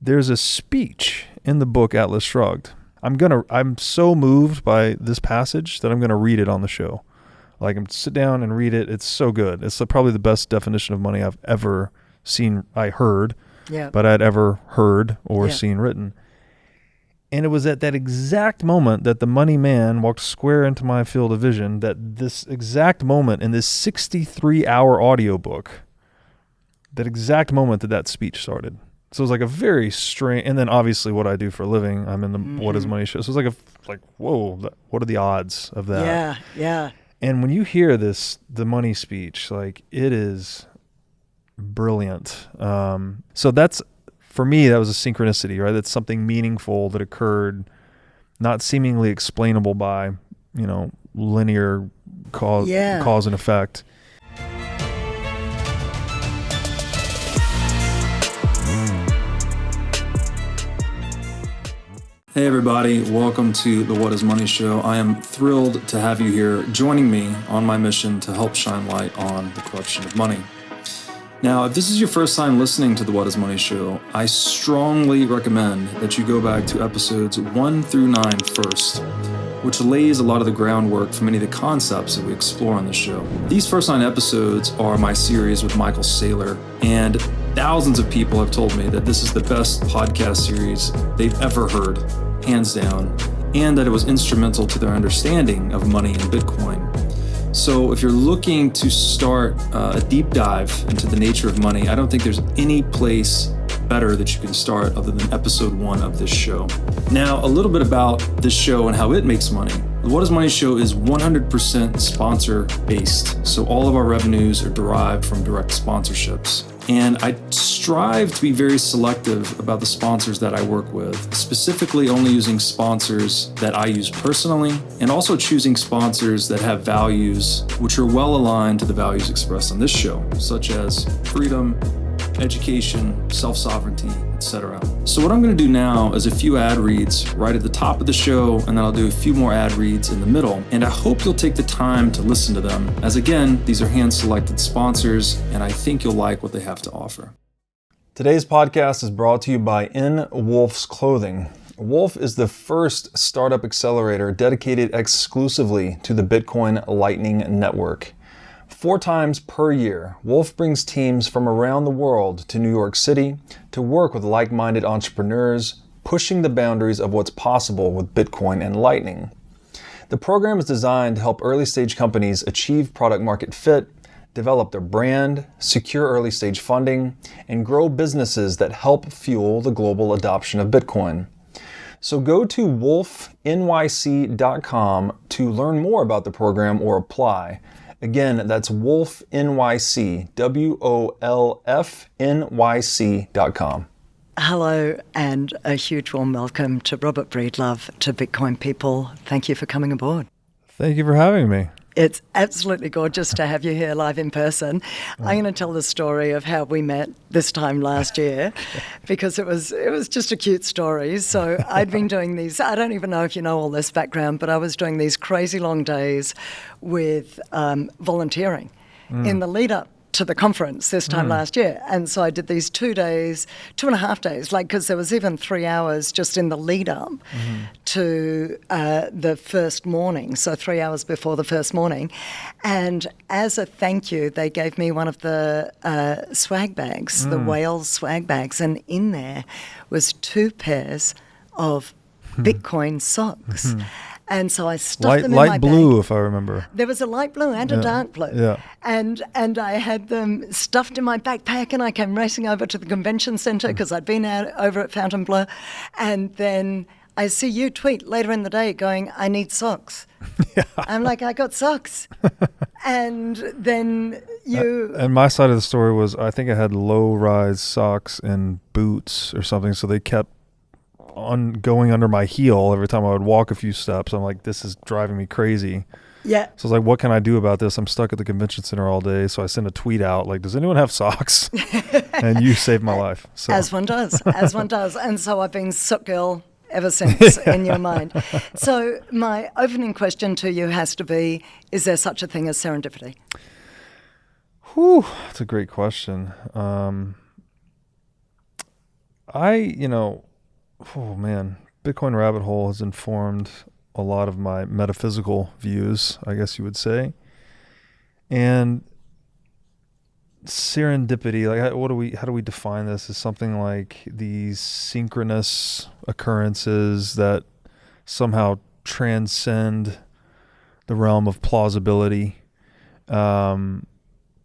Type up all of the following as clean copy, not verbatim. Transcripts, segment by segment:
There's a speech in the book Atlas Shrugged. I'm so moved by this passage that I'm going to read it on the show. Like, I'm sit down and read it. It's so good. It's probably the best definition of money I've ever seen. But I'd ever heard or seen written. And it was at that exact moment that the money man walked square into my field of vision, that this exact moment in this 63-hour audiobook, that exact moment that speech started. So it was like a very strange, and then obviously what I do for a living, I'm in the What is Money show. So it was like whoa, what are the odds of that? Yeah. And when you hear the money speech, like, it is brilliant. So that's, for me, that was a synchronicity, right? That's something meaningful that occurred, not seemingly explainable by, linear cause and effect. Hey everybody, welcome to the What is Money show. I am thrilled to have you here joining me on my mission to help shine light on the corruption of money. Now, if this is your first time listening to the What is Money show, I strongly recommend that you go back to episodes 1 through 9 first, which lays a lot of the groundwork for many of the concepts that we explore on the show. These first 9 episodes are my series with Michael Saylor, and thousands of people have told me that this is the best podcast series they've ever heard, hands down, and that it was instrumental to their understanding of money and Bitcoin. So if you're looking to start a deep dive into the nature of money, I don't think there's any place better that you can start other than episode 1 of this show. Now, a little bit about this show and how it makes money. The What is Money show is 100% sponsor based. So all of our revenues are derived from direct sponsorships. And I strive to be very selective about the sponsors that I work with, specifically only using sponsors that I use personally, and also choosing sponsors that have values which are well aligned to the values expressed on this show, such as freedom, education, self-sovereignty, etc. So what I'm going to do now is a few ad reads right at the top of the show, and then I'll do a few more ad reads in the middle. And I hope you'll take the time to listen to them, as again, these are hand-selected sponsors, and I think you'll like what they have to offer. Today's podcast is brought to you by In Wolf's Clothing. Wolf is the first startup accelerator dedicated exclusively to the Bitcoin Lightning Network. 4 times per year, Wolf brings teams from around the world to New York City to work with like-minded entrepreneurs, pushing the boundaries of what's possible with Bitcoin and Lightning. The program is designed to help early-stage companies achieve product-market fit, develop their brand, secure early-stage funding, and grow businesses that help fuel the global adoption of Bitcoin. So go to wolfnyc.com to learn more about the program or apply. Again, that's Wolf NYC, WOLFNYC.com. Hello, and a huge warm welcome to Robert Breedlove, to Bitcoin People. Thank you for coming aboard. Thank you for having me. It's absolutely gorgeous to have you here live in person. I'm going to tell the story of how we met this time last year, because it was just a cute story. So I'd been doing these, I don't even know if you know all this background, but I was doing these crazy long days with volunteering in the lead up to the conference this time last year. And so I did these 2.5 days, because there was even 3 hours just in the lead up to the first morning, so 3 hours before the first morning. And as a thank you, they gave me one of the swag bags, the whale swag bags, and in there was 2 pairs of Bitcoin socks. And so I stuffed them in my bag. Light blue, if I remember. There was a light blue and a dark blue. Yeah. And I had them stuffed in my backpack, and I came racing over to the convention center because I'd been out over at Fontainebleau. And then I see you tweet later in the day going, I need socks. Yeah. I'm like, I got socks. And then you... And my side of the story was, I think I had low-rise socks and boots or something, so they kept going under my heel every time I would walk a few steps. I'm like, this is driving me crazy. Yeah. So I was like, what can I do about this? I'm stuck at the convention center all day. So I sent a tweet out like, does anyone have socks? And you saved my life. So. As one does. And so I've been sock girl ever since in your mind. So my opening question to you has to be, is there such a thing as serendipity? Whew, that's a great question. Oh man, Bitcoin rabbit hole has informed a lot of my metaphysical views, I guess you would say. And serendipity, like how do we define this? As something like these synchronous occurrences that somehow transcend the realm of plausibility.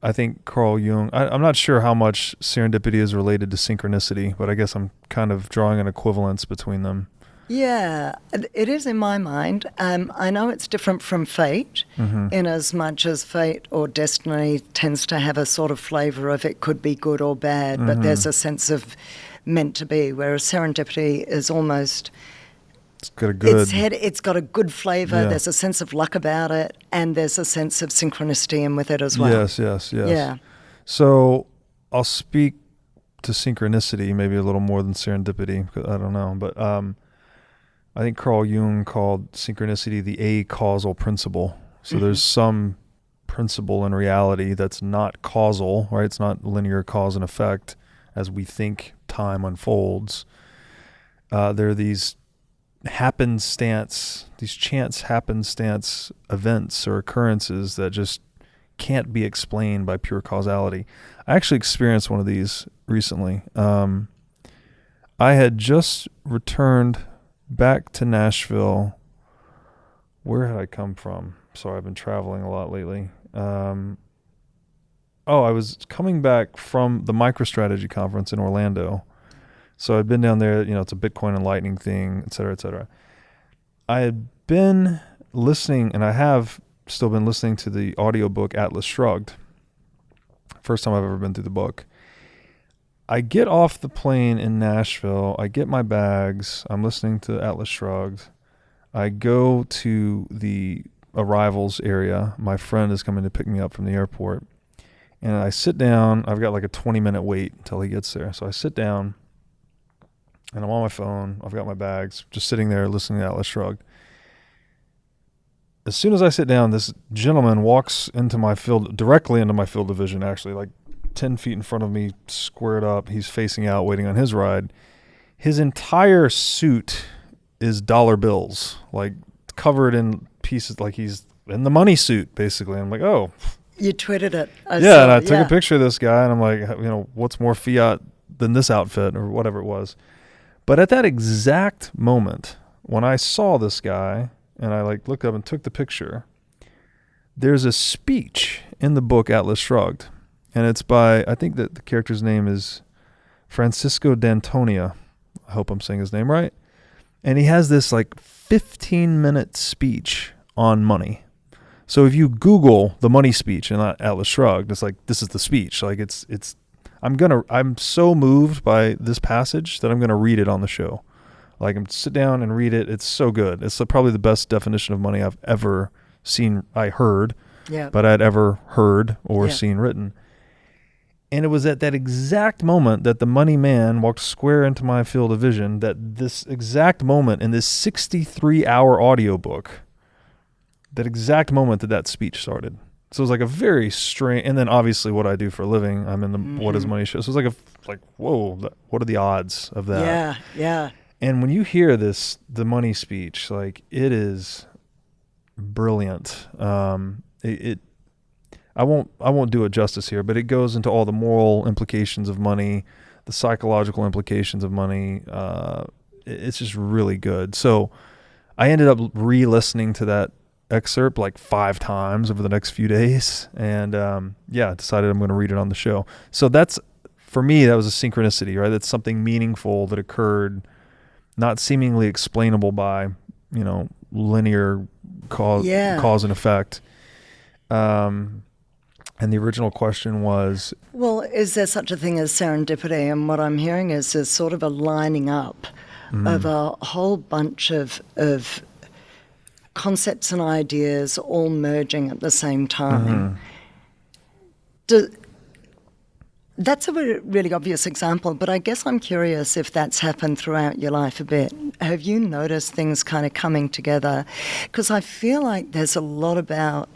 I think Carl Jung, I'm not sure how much serendipity is related to synchronicity, but I guess I'm kind of drawing an equivalence between them. Yeah, it is in my mind. I know it's different from fate, in as much as fate or destiny tends to have a sort of flavour of it could be good or bad, but there's a sense of meant to be, whereas serendipity is almost... It's got a good... It's got a good flavour, Yeah. There's a sense of luck about it, and there's a sense of synchronicity in with it as well. Yes. Yeah. So I'll speak to synchronicity maybe a little more than serendipity, because I don't know, but I think Carl Jung called synchronicity the a-causal principle. So there's some principle in reality that's not causal, right? It's not linear cause and effect as we think time unfolds. There are these chance happenstance events or occurrences that just can't be explained by pure causality. I actually experienced one of these recently. I had just returned back to Nashville. Where had I come from? Sorry, I've been traveling a lot lately. I was coming back from the MicroStrategy conference in Orlando. So I'd been down there, it's a Bitcoin and Lightning thing, et cetera, et cetera. I had been listening, and I have still been listening to the audiobook Atlas Shrugged. First time I've ever been through the book. I get off the plane in Nashville. I get my bags. I'm listening to Atlas Shrugged. I go to the arrivals area. My friend is coming to pick me up from the airport. And I sit down. I've got like a 20-minute wait until he gets there. So I sit down, and I'm on my phone. I've got my bags, just sitting there listening to Atlas Shrugged. As soon as I sit down, this gentleman walks directly into my field of vision, actually, like 10 feet in front of me, squared up. He's facing out, waiting on his ride. His entire suit is dollar bills, like covered in pieces, like he's in the money suit, basically. I'm like, oh. You tweeted it. And I took a picture of this guy, and I'm like, what's more fiat than this outfit, or whatever it was. But at that exact moment, when I saw this guy, and I looked up and took the picture, there's a speech in the book Atlas Shrugged. And it's by, I think that the character's name is Francisco D'Antonia. I hope I'm saying his name right. And he has this 15-minute speech on money. So if you Google the money speech in Atlas Shrugged, it's like, this is the speech. I'm so moved by this passage that I'm going to read it on the show. I'm sit down and read it. It's so good. It's probably the best definition of money I've ever seen. But I'd ever heard or seen written. And it was at that exact moment that the money man walked square into my field of vision, that this exact moment in this 63-hour audiobook, that exact moment that speech started. So it was like a very strange, and then obviously what I do for a living, I'm in the What Is Money show. So it was whoa, what are the odds of that? Yeah. And when you hear the money speech, it is brilliant. I won't do it justice here, but it goes into all the moral implications of money, the psychological implications of money. It's just really good. So I ended up re-listening to that excerpt 5 times over the next few days, and decided I'm going to read it on the show. So for me, that was a synchronicity, right? That's something meaningful that occurred, not seemingly explainable by linear cause and effect. And the original question was, well, is there such a thing as serendipity? And what I'm hearing is there's sort of a lining up of a whole bunch of concepts and ideas all merging at the same time. That's a really obvious example, but I guess I'm curious if that's happened throughout your life a bit. Have you noticed things kind of coming together? Because I feel like there's a lot about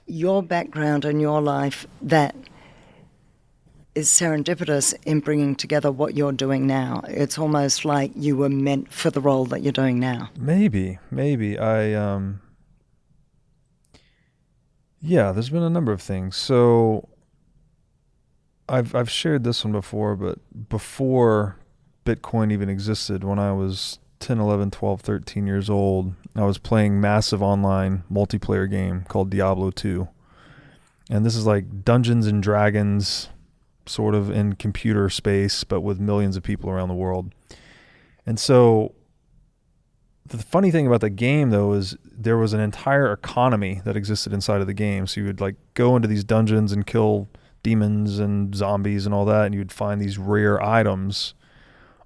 your background and your life that is serendipitous in bringing together what you're doing now. It's almost like you were meant for the role that you're doing now. Maybe. Yeah, there's been a number of things. So I've shared this one before, but before Bitcoin even existed, when I was 10, 11, 12, 13 years old, I was playing massive online multiplayer game called Diablo 2. And this is like Dungeons and Dragons, sort of in computer space, but with millions of people around the world. And so the funny thing about the game, though, is there was an entire economy that existed inside of the game. So you would like go into these dungeons and kill demons and zombies and all that, and you would find these rare items.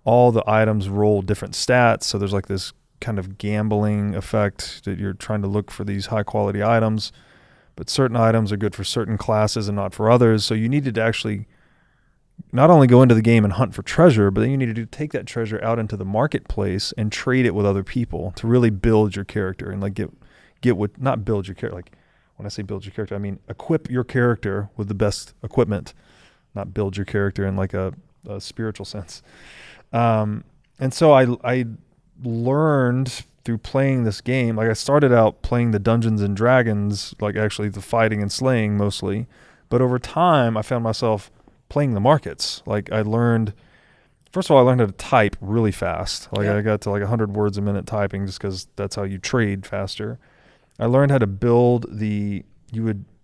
All the items roll different stats, so there's like this kind of gambling effect that you're trying to look for these high quality items, but certain items are good for certain classes and not for others. So you needed to actually not only go into the game and hunt for treasure, but then you needed to take that treasure out into the marketplace and trade it with other people to really build your character and like get what, not build your character. Like when I say build your character, I mean equip your character with the best equipment, not build your character in like a spiritual sense. And so I learned through playing this game. Like I started out playing the Dungeons and Dragons, like actually the fighting and slaying mostly, but over time I found myself playing the markets. Like I learned, first of all, I learned how to type really fast. Like I got to like 100 words a minute typing just because that's how you trade faster. I learned how to build it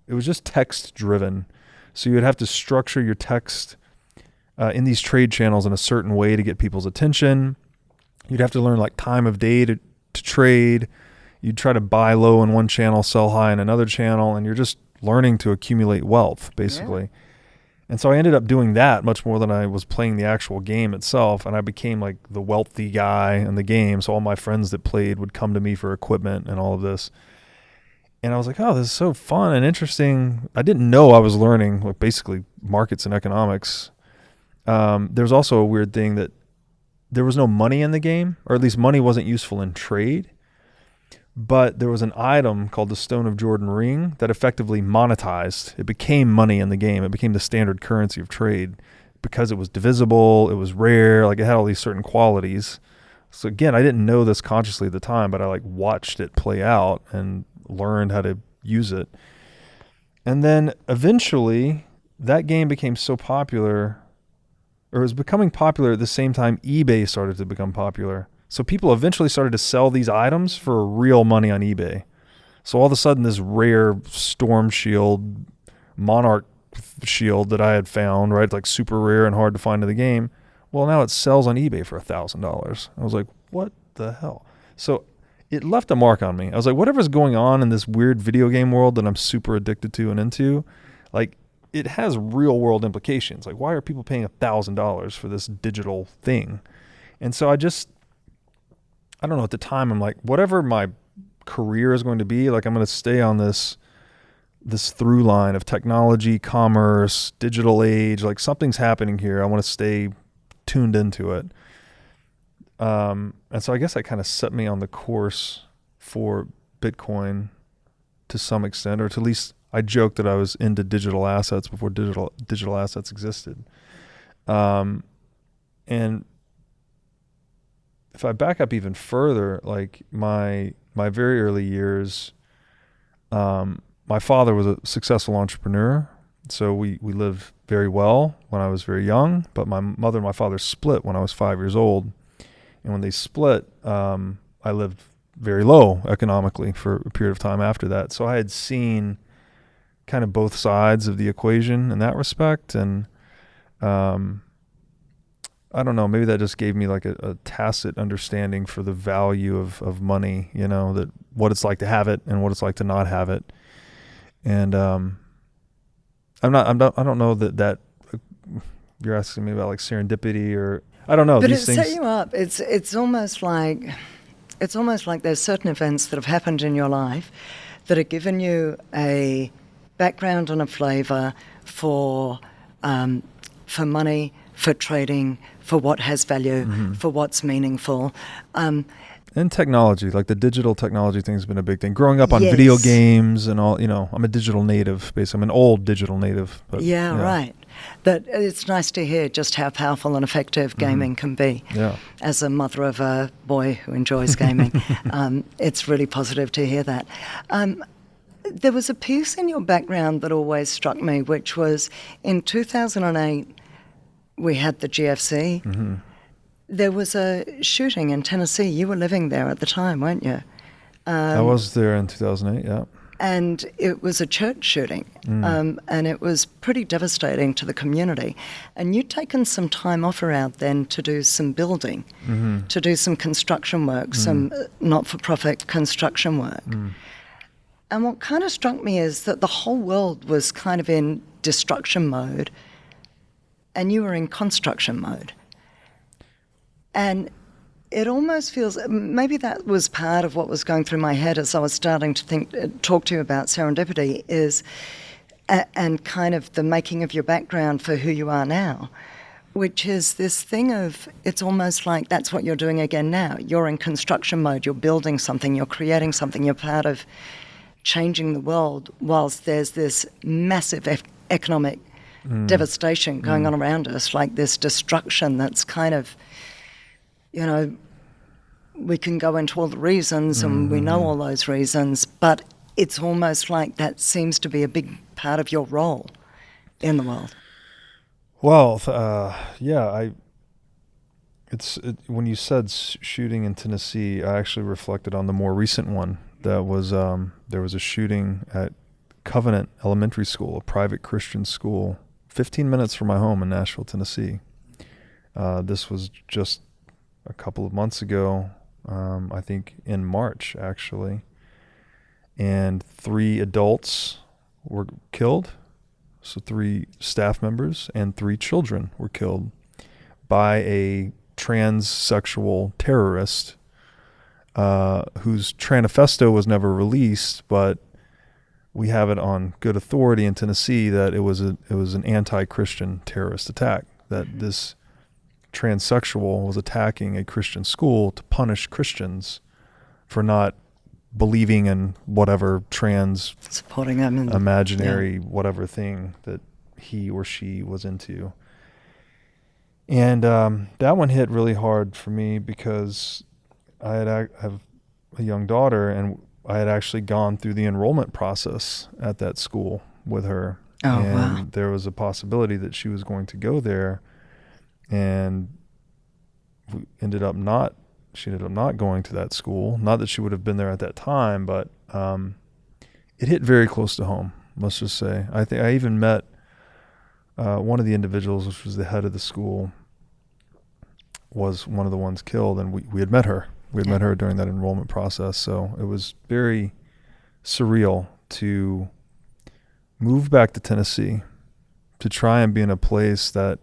was just text driven. So you would have to structure your text in these trade channels in a certain way to get people's attention. You'd have to learn like time of day to trade. You'd try to buy low in one channel, sell high in another channel, and you're just learning to accumulate wealth, basically. Yeah. And so I ended up doing that much more than I was playing the actual game itself, and I became like the wealthy guy in the game. So all my friends that played would come to me for equipment and all of this. And I was like, oh, this is so fun and interesting. I didn't know I was learning like basically markets and economics. There's also a weird thing that there was no money in the game, or at least money wasn't useful in trade. But there was an item called the Stone of Jordan Ring that effectively monetized. It became money in the game. It became the standard currency of trade because it was divisible, it was rare, like it had all these certain qualities. So again, I didn't know this consciously at the time, but I like watched it play out and learned how to use it. And then eventually that game became so popular, or it was becoming popular at the same time eBay started to become popular. So people eventually started to sell these items for real money on eBay. So all of a sudden this rare Storm Shield, Monarch shield that I had found, right, like super rare and hard to find in the game, well, now it sells on eBay for $1,000. I was like, what the hell? So it left a mark on me. I was like, whatever's going on in this weird video game world that I'm super addicted to and into, like it has real world implications. Like why are people paying $1,000 for this digital thing? And so I don't know, at the time, I'm like, whatever my career is going to be, like I'm going to stay on this through line of technology, commerce, digital age, like something's happening here. I want to stay tuned into it. And so I guess that kind of set me on the course for Bitcoin to some extent, or to at least I joked that I was into digital assets before digital assets existed. And if I back up even further, like my very early years, my father was a successful entrepreneur, so we lived very well when I was very young, but my mother and my father split when I was 5 years old. And when they split, I lived very low economically for a period of time after that. So I had seen kind of both sides of the equation in that respect. And I don't know, maybe that just gave me like a tacit understanding for the value of money, you know, that what it's like to have it and what it's like to not have it. And I don't know that you're asking me about like serendipity or I don't know. But these it things set you up. It's almost like there's certain events that have happened in your life that have given you a background and a flavor for money, for trading, for what has value, for what's meaningful. And technology, like the digital technology thing has been a big thing. Growing up on video games and all, you know, I'm a digital native, basically. I'm an old digital native. But, yeah, right. that it's nice to hear just how powerful and effective gaming can be. Yeah. As a mother of a boy who enjoys gaming, it's really positive to hear that. There was a piece in your background that always struck me, which was in 2008, we had the GFC. Mm-hmm. There was a shooting in Tennessee. You were living there at the time, weren't you? I was there in 2008, yeah. And it was a church shooting, and it was pretty devastating to the community. And you'd taken some time off around then to do some building, to do some construction work, some not-for-profit construction work. And what kind of struck me is that the whole world was kind of in destruction mode, and you were in construction mode. And it almost feels, maybe that was part of what was going through my head as I was starting to talk to you about serendipity is, and kind of the making of your background for who you are now, which is this thing of, it's almost like that's what you're doing again now. You're in construction mode, you're building something, you're creating something, you're part of changing the world whilst there's this massive economic devastation going on around us, like this destruction that's kind of, you know, we can go into all the reasons and we know all those reasons, but it's almost like that seems to be a big part of your role in the world. Well, when you said shooting in Tennessee, I actually reflected on the more recent one. That was there was a shooting at Covenant Elementary School, a private Christian school, 15 minutes from my home in Nashville, Tennessee. This was just a couple of months ago, I think in March actually, and 3 adults were killed. So 3 staff members and 3 children were killed by a transsexual terrorist whose manifesto was never released, but we have it on good authority in Tennessee that it was an anti-Christian terrorist attack, that this transsexual was attacking a Christian school to punish Christians for not believing in whatever supporting them in imaginary whatever thing that he or she was into. And that one hit really hard for me because I have a young daughter, and I had actually gone through the enrollment process at that school with her. Oh, and wow. There was a possibility that she was going to go there, and she ended up not going to that school. Not that she would have been there at that time, but it hit very close to home, let's just say. I think I even met one of the individuals, which was the head of the school, was one of the ones killed, and we had met her. We had met her during that enrollment process, so it was very surreal to move back to Tennessee, to try and be in a place that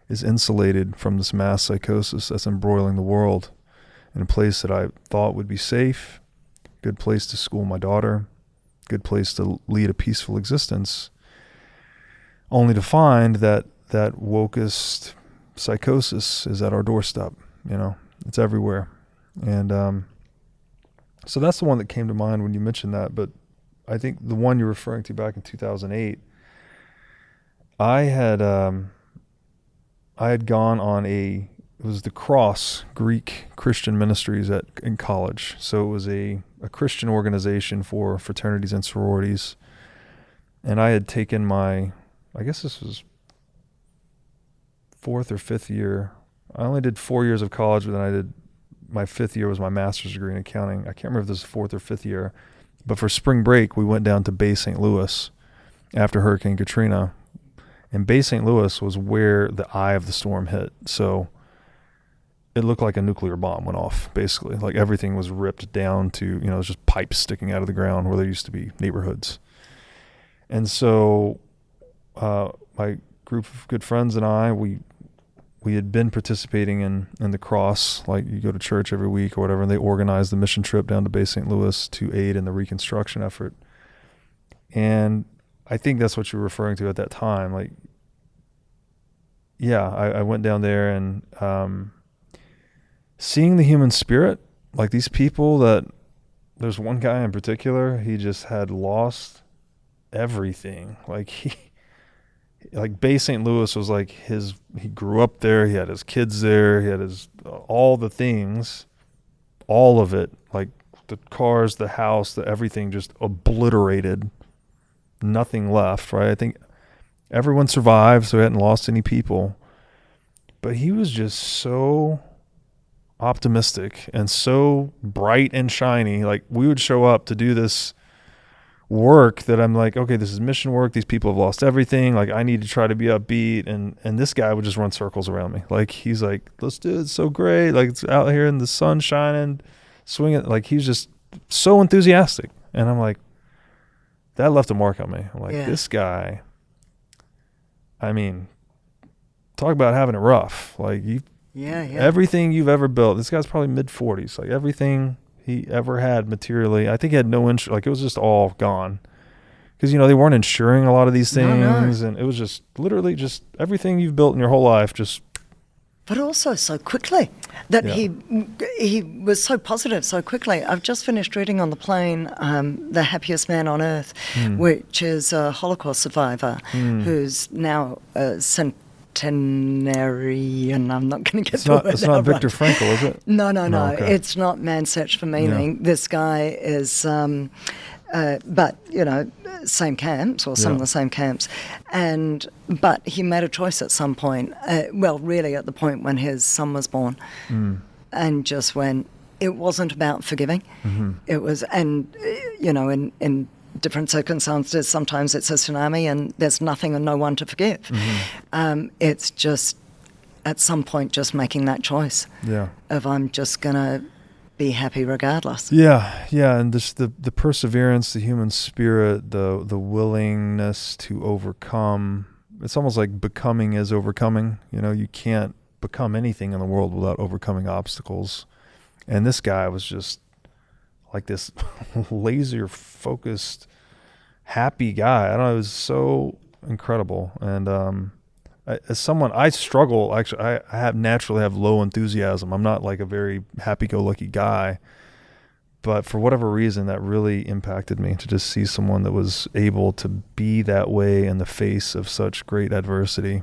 is insulated from this mass psychosis that's embroiling the world, in a place that I thought would be safe, good place to school my daughter, good place to lead a peaceful existence, only to find that wokeist psychosis is at our doorstep. You know, it's everywhere. And so that's the one that came to mind when you mentioned that. But I think the one you're referring to back in 2008, I had gone on it was the Cross Greek Christian Ministries in college. So it was a Christian organization for fraternities and sororities. And I had taken I guess this was 4th or 5th year. I only did 4 years of college, but then my 5th year was my master's degree in accounting. I can't remember if this was 4th or 5th year, but for spring break, we went down to Bay St. Louis after Hurricane Katrina. And Bay St. Louis was where the eye of the storm hit. So it looked like a nuclear bomb went off, basically. Like everything was ripped down to, it was just pipes sticking out of the ground where there used to be neighborhoods. And so my group of good friends and I, we had been participating in the Cross, like you go to church every week or whatever, and they organized the mission trip down to Bay St. Louis to aid in the reconstruction effort. And I think that's what you were referring to at that time. Like, yeah, I went down there and seeing the human spirit, like these people there's one guy in particular, he just had lost everything. Like he like Bay St. Louis was like he grew up there, he had his kids there, he had his all the things, all of it, like the cars, the house, the everything just obliterated, nothing left, right? I think everyone survived, so he hadn't lost any people, but he was just so optimistic and so bright and shiny. Like, we would show up to do this work that I'm like, okay, this is mission work. These people have lost everything. Like, I need to try to be upbeat. And this guy would just run circles around me. Like, he's like, let's do it. It's so great. Like, it's out here in the sun shining, swinging. Like, he's just so enthusiastic. And I'm like, that left a mark on me. I'm like, this guy, I mean, talk about having it rough. Like, everything you've ever built, this guy's probably mid-40s. Like, everything he ever had materially, I think he had no insurance. Like, it was just all gone. Because, you know, they weren't insuring a lot of these things. No. And it was just literally just everything you've built in your whole life just. But also so quickly that he was so positive so quickly. I've just finished reading on the plane The Happiest Man on Earth, which is a Holocaust survivor who's now a centenary, and I'm not going to get the word out. It's not Viktor Frankl, is it? No. Okay. It's not Man's Search for Meaning. Yeah. This guy is, but, you know, same camps or some of the same camps. But he made a choice at some point, really at the point when his son was born, and just went, it wasn't about forgiving. It was, and, you know, in different circumstances, sometimes it's a tsunami and there's nothing and no one to forgive. It's just, at some point, just making that choice of I'm just going to be happy regardless. Yeah, and just the perseverance, the human spirit, the willingness to overcome. It's almost like becoming is overcoming. You know, you can't become anything in the world without overcoming obstacles. And this guy was just like this laser focused, happy guy. I don't know, it was so incredible. And as someone, I struggle, actually, I naturally have low enthusiasm. I'm not like a very happy-go-lucky guy, but for whatever reason, that really impacted me to just see someone that was able to be that way in the face of such great adversity.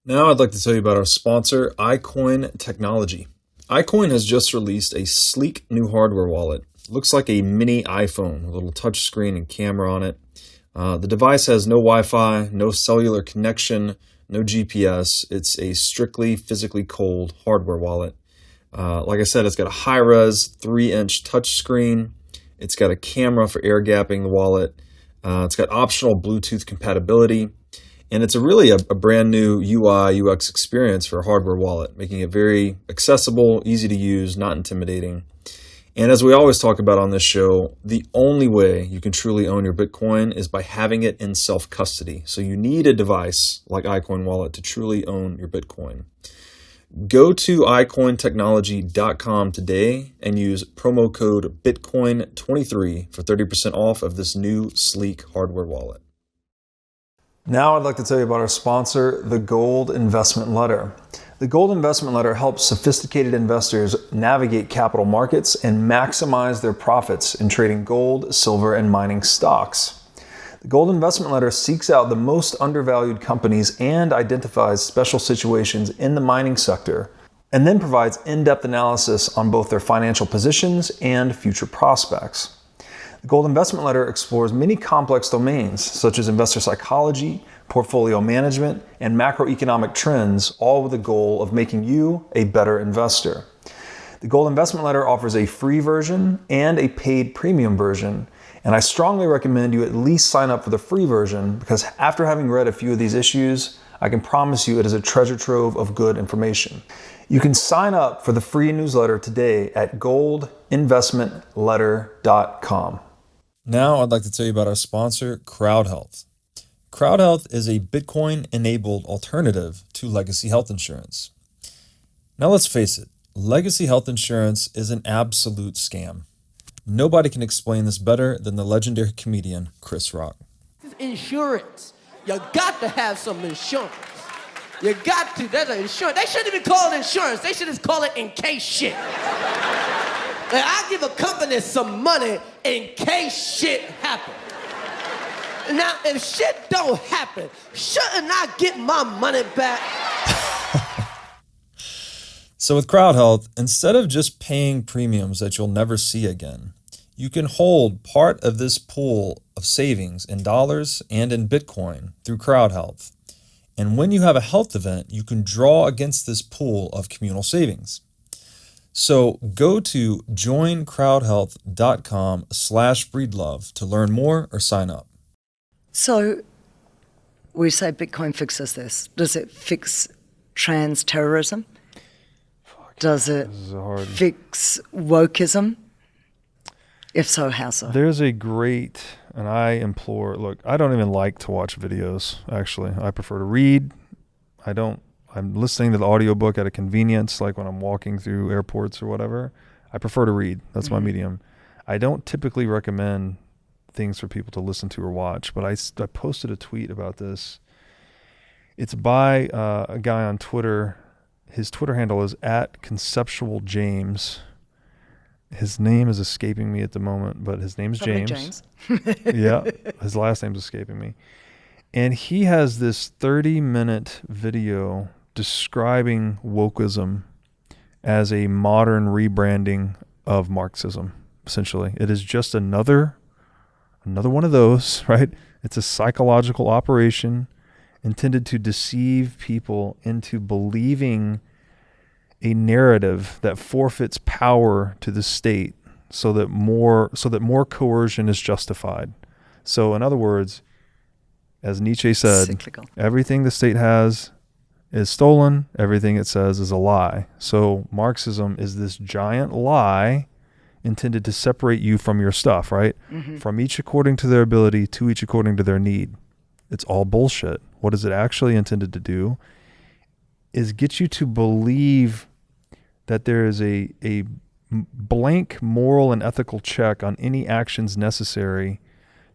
Now I'd like to tell you about our sponsor, iCoin Technology. iCoin has just released a sleek new hardware wallet. It looks like a mini iPhone with a little touch screen and camera on it. The device has no Wi-Fi, no cellular connection, no GPS. It's a strictly physically cold hardware wallet. Like I said, it's got a high-res 3-inch touchscreen. It's got a camera for air gapping the wallet. It's got optional Bluetooth compatibility. And it's really a brand new UI, UX experience for a hardware wallet, making it very accessible, easy to use, not intimidating. And as we always talk about on this show, the only way you can truly own your Bitcoin is by having it in self-custody. So you need a device like iCoin Wallet to truly own your Bitcoin. Go to iCointechnology.com today and use promo code Bitcoin23 for 30% off of this new sleek hardware wallet. Now I'd like to tell you about our sponsor, the Gold Investment Letter. The Gold Investment Letter helps sophisticated investors navigate capital markets and maximize their profits in trading gold, silver, and mining stocks. The Gold Investment Letter seeks out the most undervalued companies and identifies special situations in the mining sector, and then provides in-depth analysis on both their financial positions and future prospects. The Gold Investment Letter explores many complex domains such as investor psychology, portfolio management, and macroeconomic trends, all with the goal of making you a better investor. The Gold Investment Letter offers a free version and a paid premium version, and I strongly recommend you at least sign up for the free version because after having read a few of these issues, I can promise you it is a treasure trove of good information. You can sign up for the free newsletter today at goldinvestmentletter.com. Now I'd like to tell you about our sponsor, CrowdHealth. CrowdHealth is a Bitcoin-enabled alternative to legacy health insurance. Now let's face it, legacy health insurance is an absolute scam. Nobody can explain this better than the legendary comedian Chris Rock. Insurance. You got to have some insurance. You got to. That's an insurance. They shouldn't even call it insurance. They should just call it in case shit. Like, I give a company some money in case shit happens. Now, if shit don't happen, shouldn't I get my money back? So with CrowdHealth, instead of just paying premiums that you'll never see again, you can hold part of this pool of savings in dollars and in Bitcoin through CrowdHealth. And when you have a health event, you can draw against this pool of communal savings. So go to joincrowdhealth.com/breedlove to learn more or sign up. So we say Bitcoin fixes this. Does it fix trans terrorism? Does it fix wokeism? If so, how so? There's a great, and I implore, look, I don't even like to watch videos, actually. I prefer to read. I'm listening to the audiobook at a convenience, like when I'm walking through airports or whatever. I prefer to read. That's my medium. I don't typically recommend things for people to listen to or watch, but I posted a tweet about this. It's by a guy on Twitter. His Twitter handle is @ConceptualJames. His name is escaping me at the moment, but his name's James. Yeah, his last name's escaping me. And he has this 30-minute video describing wokeism as a modern rebranding of Marxism, essentially. It is just another one of those, right? It's a psychological operation intended to deceive people into believing a narrative that forfeits power to the state so that more coercion is justified. So in other words, as Nietzsche said, Cyclical. Everything the state has is stolen, everything it says is a lie. So Marxism is this giant lie intended to separate you from your stuff, right? From each according to their ability, to each according to their need. It's all bullshit. What is it actually intended to do is get you to believe that there is a blank moral and ethical check on any actions necessary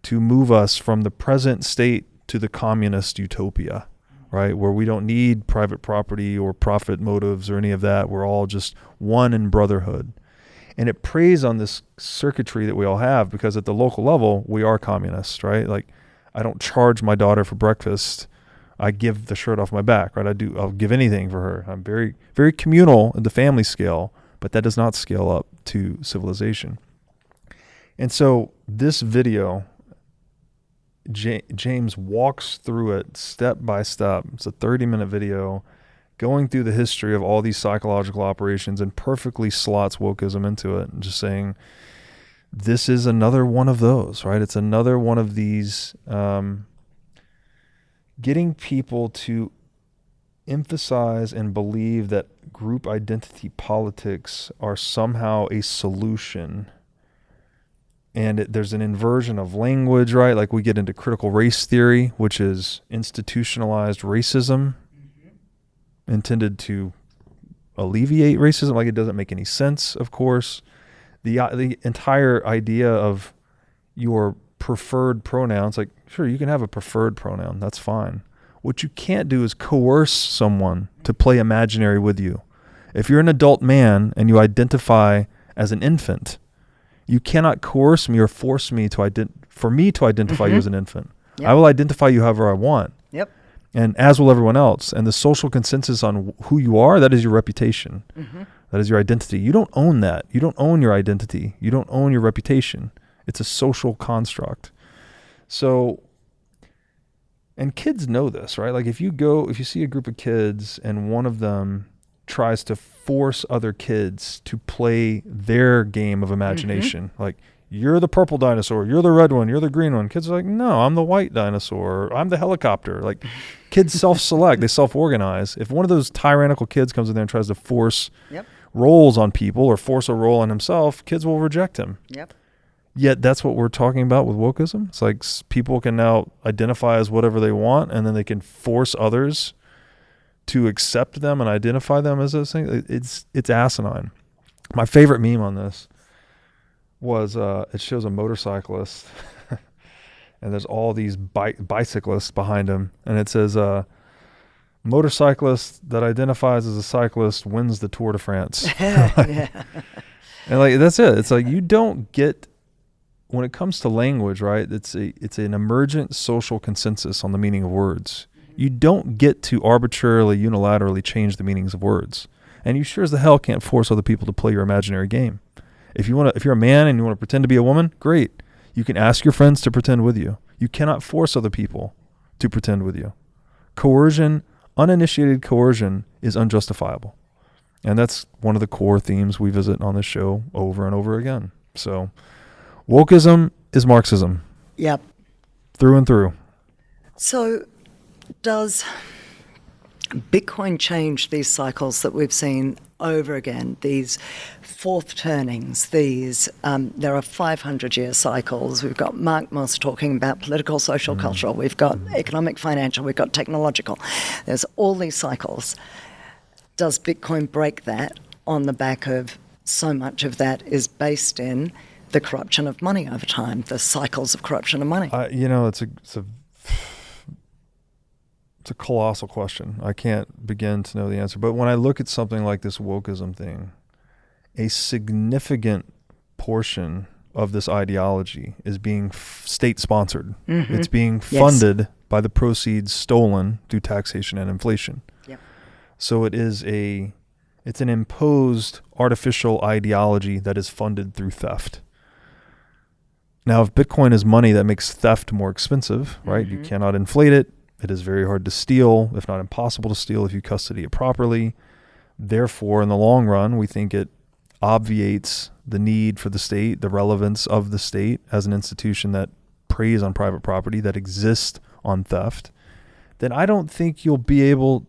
to move us from the present state to the communist utopia, right? Where we don't need private property or profit motives or any of that. We're all just one in brotherhood. And it preys on this circuitry that we all have because at the local level, we are communists, right? Like, I don't charge my daughter for breakfast. I give the shirt off my back, right? I'll give anything for her. I'm very, very communal at the family scale, but that does not scale up to civilization. And so this video, James walks through it step by step. It's a 30-minute video going through the history of all these psychological operations and perfectly slots wokeism into it and just saying, this is another one of those, right? It's another one of these getting people to emphasize and believe that group identity politics are somehow a solution. And there's an inversion of language, right? Like we get into critical race theory, which is institutionalized racism intended to alleviate racism. Like it doesn't make any sense, of course. The entire idea of your preferred pronouns, like, sure, you can have a preferred pronoun. That's fine. What you can't do is coerce someone to play imaginary with you. If you're an adult man and you identify as an infant, you cannot coerce me or force me to identify you as an infant. Yep. I will identify you however I want. Yep. And as will everyone else. And the social consensus on who you are, that is your reputation. That is your identity. You don't own that. You don't own your identity. You don't own your reputation. It's a social construct. So, and kids know this, right? Like if you see a group of kids and one of them tries to force other kids to play their game of imagination, like you're the purple dinosaur, you're the red one, you're the green one. Kids are like, no, I'm the white dinosaur, I'm the helicopter. Like kids self-select, they self-organize. If one of those tyrannical kids comes in there and tries to force roles on people or force a role on himself, kids will reject him. Yet that's what we're talking about with wokeism. It's like people can now identify as whatever they want, and then they can force others to accept them and identify them as those things. It's asinine. My favorite meme on this was it shows a motorcyclist, and there's all these bicyclists behind him, and it says, motorcyclist that identifies as a cyclist wins the Tour de France. And like that's it. It's like you don't get when it comes to language, right, it's an emergent social consensus on the meaning of words. You don't get to arbitrarily, unilaterally change the meanings of words. And you sure as the hell can't force other people to play your imaginary game. If you're a man and you want to pretend to be a woman, great. You can ask your friends to pretend with you. You cannot force other people to pretend with you. Coercion, uninitiated coercion, is unjustifiable. And that's one of the core themes we visit on this show over and over again. So, wokeism is Marxism. Yep. Through and through. So, does Bitcoin change these cycles that we've seen over again, these fourth turnings, there are 500-year cycles. We've got Mark Moss talking about political, social, cultural. We've got economic, financial. We've got technological. There's all these cycles. Does Bitcoin break that on the back of so much of that is based in the corruption of money over time, the cycles of corruption of money? It's a colossal question. I can't begin to know the answer. But when I look at something like this wokeism thing, a significant portion of this ideology is being state-sponsored. Mm-hmm. It's being funded by the proceeds stolen through taxation and inflation. Yep. So it's an imposed artificial ideology that is funded through theft. Now, if Bitcoin is money that makes theft more expensive, right? You cannot inflate it. It is very hard to steal, if not impossible to steal, if you custody it properly. Therefore, in the long run, we think it obviates the need for the state, the relevance of the state as an institution that preys on private property, that exists on theft. Then I don't think you'll be able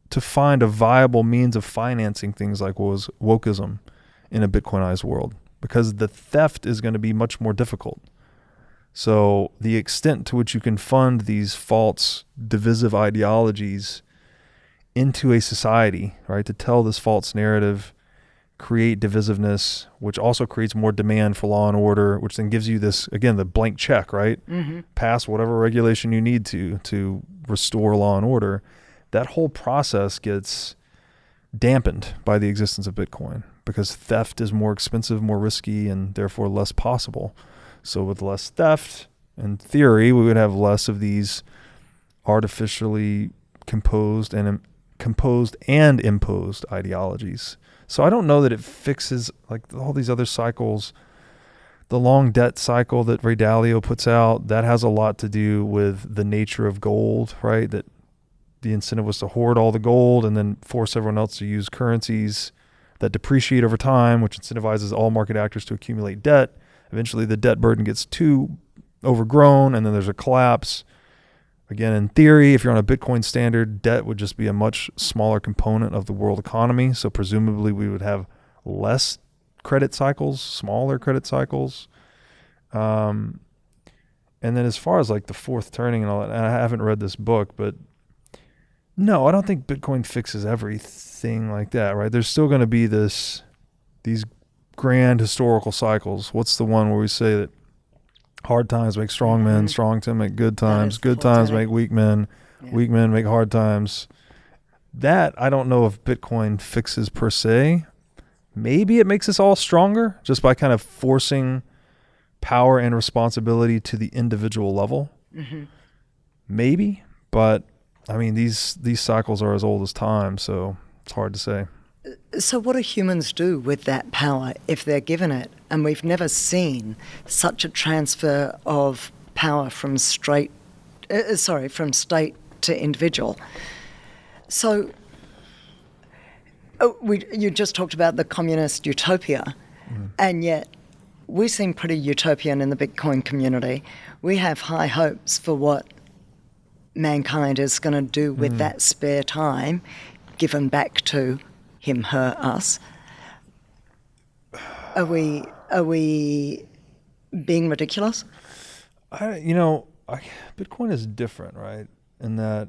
to find a viable means of financing things like wokeism in a Bitcoinized world, because the theft is going to be much more difficult. So the extent to which you can fund these false divisive ideologies into a society, right, to tell this false narrative, create divisiveness, which also creates more demand for law and order, which then gives you this, again, the blank check, right? Mm-hmm. Pass whatever regulation you need to restore law and order. That whole process gets dampened by the existence of Bitcoin, because theft is more expensive, more risky, and therefore less possible. So with less theft, in theory, we would have less of these artificially composed and imposed ideologies. So I don't know that it fixes like all these other cycles. The long debt cycle that Ray Dalio puts out, that has a lot to do with the nature of gold, right? That the incentive was to hoard all the gold and then force everyone else to use currencies that depreciate over time, which incentivizes all market actors to accumulate debt. Eventually, the debt burden gets too overgrown, and then there's a collapse. Again, in theory, if you're on a Bitcoin standard, debt would just be a much smaller component of the world economy. So presumably, we would have less credit cycles, smaller credit cycles. And then as far as like the fourth turning and all that, and I haven't read this book, but no, I don't think Bitcoin fixes everything like that, right? There's still going to be these grand historical cycles. What's the one where we say that hard times make strong men, strong to make good times make weak men, weak men make hard times? That I don't know if Bitcoin fixes per se. Maybe it makes us all stronger just by kind of forcing power and responsibility to the individual level. Mm-hmm. Maybe, but I mean, these cycles are as old as time, so it's hard to say. So what do humans do with that power if they're given it? And we've never seen such a transfer of power from state to individual. So you just talked about the communist utopia, and yet we seem pretty utopian in the Bitcoin community. We have high hopes for what mankind is going to do with that spare time given back to him, her, us. Are we being ridiculous? Bitcoin is different, right? In that,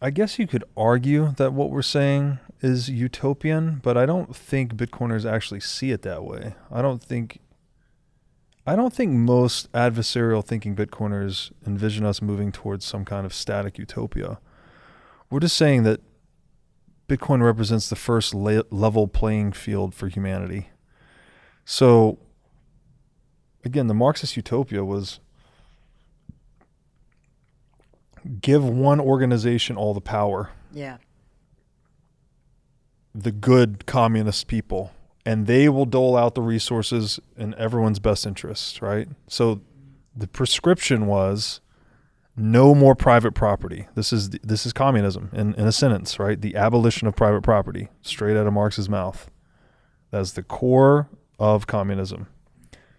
I guess you could argue that what we're saying is utopian, but I don't think Bitcoiners actually see it that way. I don't think most adversarial thinking Bitcoiners envision us moving towards some kind of static utopia. We're just saying that Bitcoin represents the first level playing field for humanity. So again, the Marxist utopia was give one organization all the power. Yeah. The good communist people, and they will dole out the resources in everyone's best interest, right? So the prescription was no more private property. This is communism in a sentence, right? The abolition of private property, straight out of Marx's mouth. That's the core of communism.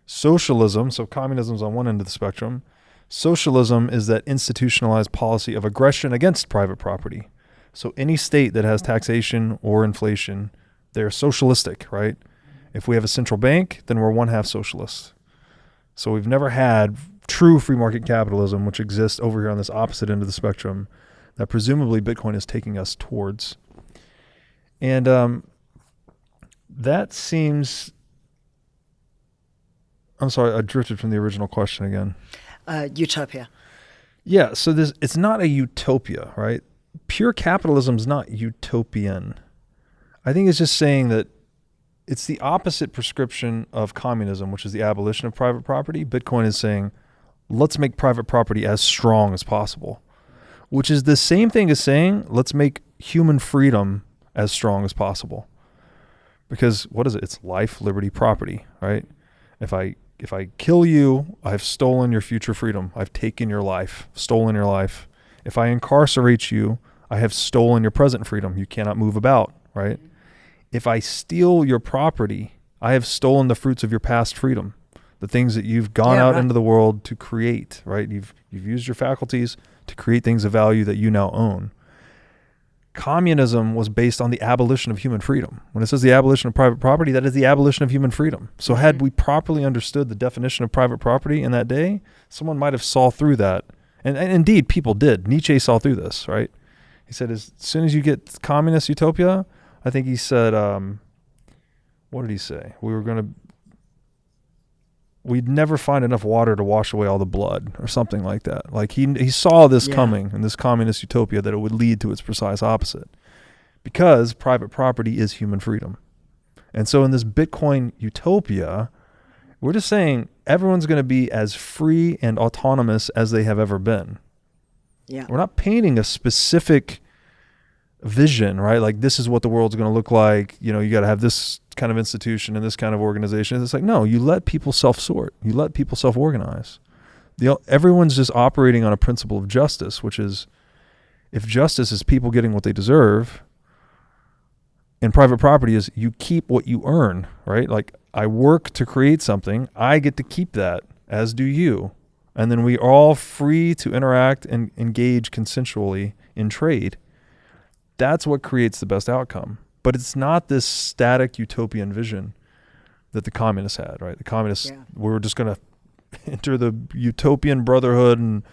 Socialism, so communism's on one end of the spectrum. Socialism is that institutionalized policy of aggression against private property. So any state that has taxation or inflation, they're socialistic, right? If we have a central bank, then we're one half socialist. So we've never had true free market capitalism, which exists over here on this opposite end of the spectrum, that presumably Bitcoin is taking us towards. And that seems... I'm sorry, I drifted from the original question again. Utopia. Yeah, so it's not a utopia, right? Pure capitalism is not utopian. I think it's just saying that it's the opposite prescription of communism, which is the abolition of private property. Bitcoin is saying, let's make private property as strong as possible, which is the same thing as saying, let's make human freedom as strong as possible. Because what is it? It's life, liberty, property, right? If I kill you, I've stolen your future freedom. I've taken your life, stolen your life. If I incarcerate you, I have stolen your present freedom. You cannot move about, right? If I steal your property, I have stolen the fruits of your past freedom, the things that you've gone out into the world to create, right? You've used your faculties to create things of value that you now own. Communism was based on the abolition of human freedom. When it says the abolition of private property, that is the abolition of human freedom. So had we properly understood the definition of private property in that day, someone might have saw through that. And indeed, people did. Nietzsche saw through this, right? He said, as soon as you get communist utopia, I think he said, what did he say? We'd never find enough water to wash away all the blood or something like that. Like he saw this coming in this communist utopia, that it would lead to its precise opposite, because private property is human freedom. And so in this Bitcoin utopia, we're just saying everyone's going to be as free and autonomous as they have ever been. Yeah. We're not painting a specific vision, right? Like, this is what the world's going to look like. You know, you got to have this kind of institution and this kind of organization. It's like, no, you let people self-sort. You let people self-organize. Everyone's just operating on a principle of justice, which is, if justice is people getting what they deserve, and private property is you keep what you earn, right? Like, I work to create something, I get to keep that, as do you. And then we are all free to interact and engage consensually in trade. That's what creates the best outcome. But it's not this static utopian vision that the communists had, right? The communists were just going to enter the utopian brotherhood and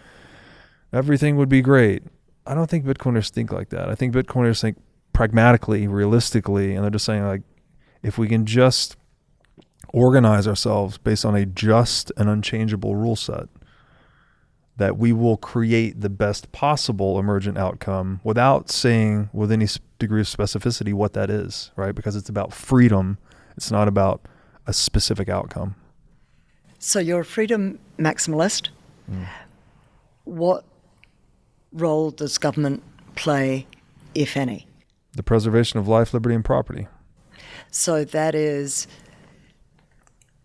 everything would be great. I don't think Bitcoiners think like that. I think Bitcoiners think pragmatically, realistically, and they're just saying, like, if we can just organize ourselves based on a just and unchangeable rule set, that we will create the best possible emergent outcome without saying with any degree of specificity what that is, right? Because it's about freedom. It's not about a specific outcome. So you're a freedom maximalist. What role does government play, if any? The preservation of life, liberty, and property. So that is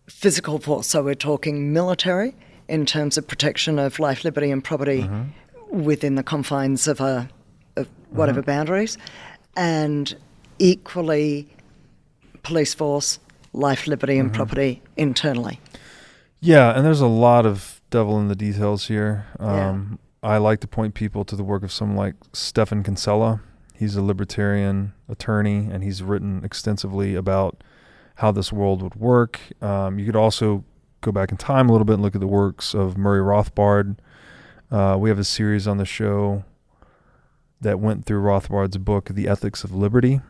physical force. So we're talking military in terms of protection of life, liberty, and property within the confines of whatever boundaries, and equally police force, life, liberty, and property internally. Yeah, and there's a lot of devil in the details here. I like to point people to the work of someone like Stephan Kinsella. He's a libertarian attorney, and he's written extensively about how this world would work. You could also go back in time a little bit and look at the works of Murray Rothbard. We have a series on the show that went through Rothbard's book, The Ethics of Liberty,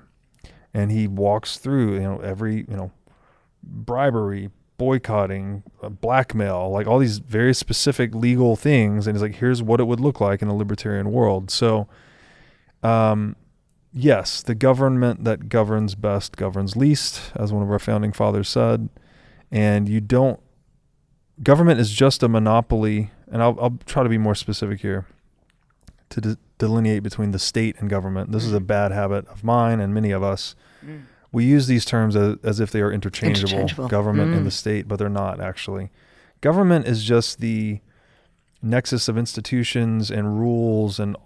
and he walks through, every, bribery, boycotting, blackmail, like all these very specific legal things, and he's like, here's what it would look like in a libertarian world. So, yes, the government that governs best governs least, as one of our founding fathers said, and you don't government is just a monopoly, and I'll try to be more specific here to delineate between the state and government. This is a bad habit of mine and many of us. We use these terms as if they are interchangeable. Government and the state, but they're not actually. Government is just the nexus of institutions and rules and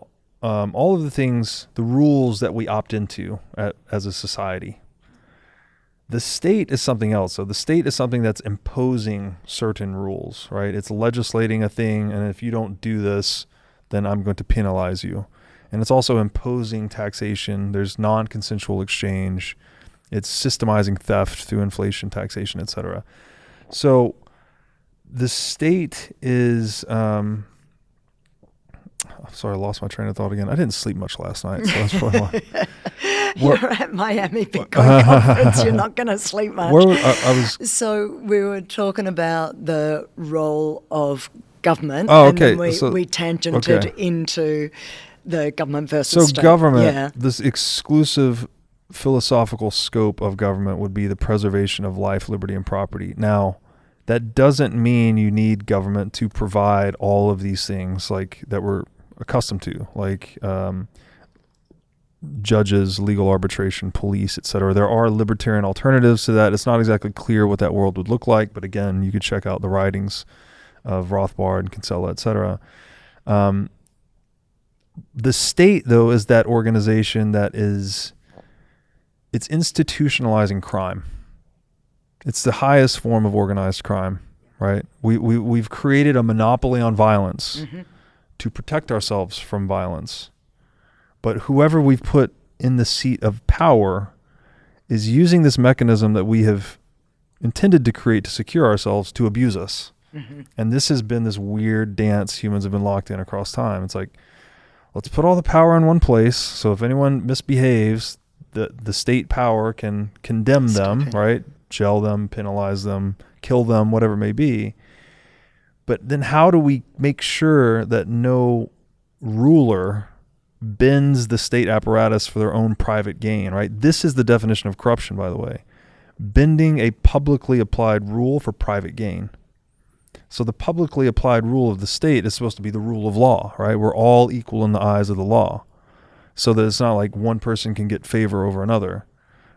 all of the things, the rules that we opt into as a society. The state is something else. So the state is something that's imposing certain rules, right? It's legislating a thing, and if you don't do this, then I'm going to penalize you. And it's also imposing taxation. There's non-consensual exchange. It's systemizing theft through inflation, taxation, etc. So the state is... I'm sorry, I lost my train of thought again. I didn't sleep much last night, so that's probably why. You're at Miami Bitcoin conference. You're not going to sleep much. So we were talking about the role of government. Oh, okay. And then we tangented into the government versus state. So government, this exclusive philosophical scope of government would be the preservation of life, liberty, and property. Now, that doesn't mean you need government to provide all of these things like that we're accustomed to, like judges, legal arbitration, police, etc. There are libertarian alternatives to that. It's not exactly clear what that world would look like, but again, you could check out the writings of Rothbard and Kinsella, etc. The state, though, is that organization that it's institutionalizing crime. It's the highest form of organized crime, right? We've created a monopoly on violence to protect ourselves from violence. But whoever we've put in the seat of power is using this mechanism that we have intended to create to secure ourselves to abuse us. And this has been this weird dance humans have been locked in across time. It's like, let's put all the power in one place. So if anyone misbehaves, the state power can condemn them, right? Jail them, penalize them, kill them, whatever it may be. But then how do we make sure that no ruler bends the state apparatus for their own private gain, right? This is the definition of corruption, by the way. Bending a publicly applied rule for private gain. So the publicly applied rule of the state is supposed to be the rule of law, right? We're all equal in the eyes of the law. So that it's not like one person can get favor over another.